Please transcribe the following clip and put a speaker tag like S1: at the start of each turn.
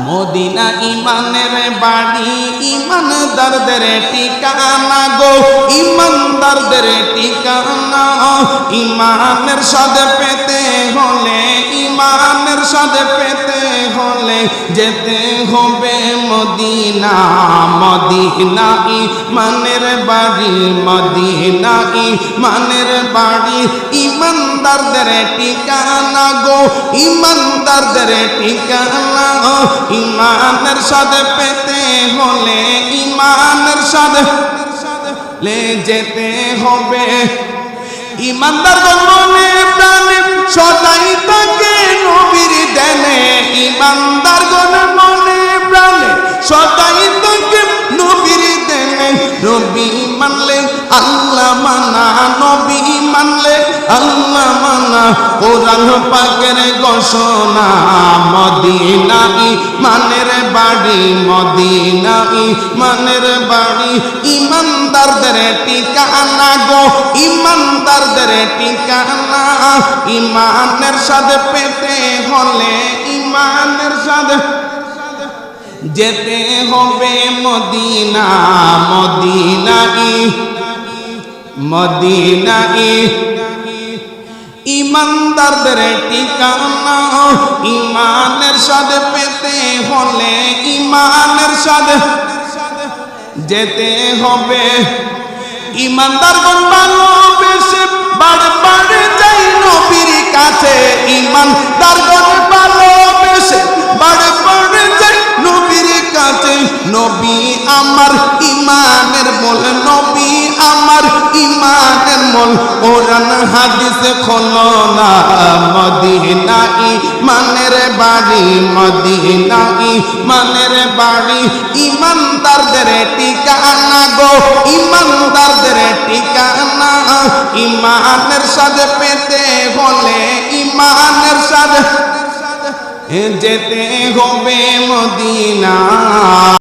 S1: Medina ইমানের বাড়ি, ইমানদারদের ঠিকানা গো, ইমানদারদের ঠিকানা। ইমানের স্বাদ পেতে হলে, ইমানের স্বাদ পেতে হলে যেতে হবে মদিনা। মদিনা ইমানের বাড়ি, মদিনা ইমানের বাড়ি, ইমানদারদের ঠিকানা গো, ইমানদারদের ঠিকানা। ইমানের স্বাদ পেতে হলে, ইমানের স্বাদ লে যেতে হবে। ইমানদার মনে প্রাণে সদাই থাকে নবীর দেনে, ইমানদার মনে প্রাণে সদাই থাকে নবীর দেনে। নবী মানলে আল্লাহ মানা, নবী মানলে আল্লাহ মানা, কোরআন পাকের ঘোষণা। মদিনা ইমানের বাড়ি, মদিনা ইমানের বাড়ি, ইমানদারদের ঠিকানা গো, ইমানদারদের ঠিকানা। ইমানের স্বাদ পেতে হলে, ইমানের স্বাদ যেতে হবে মদিনা। মদিনা মদিনা ইমানদারদের ঠিকানা। ইমানের স্বাদ পেতে হলে, ইমানের স্বাদ যেতে হবে। ইমানদার ভালোবেসে বাড়ে বাড়ে যাই নবীর কাছে, ইমানদার ভালোবেসে বাড়ে বাড়ে যাই নবীর কাছে। নবী আমার ইমানের মোল, নবী আমার ইমানের মোল, কোরআন হাদিস খোলো না। মদিনা ইমানের বাড়ি, মদিনা ইমানের বাড়ি, ইমানদারদের ঠিকানা গো, ইমানদারদের ঠিকানা। ইমানের স্বাদ পেতে হলে, ইমানের স্বাদ যেতে হবে মদিনা।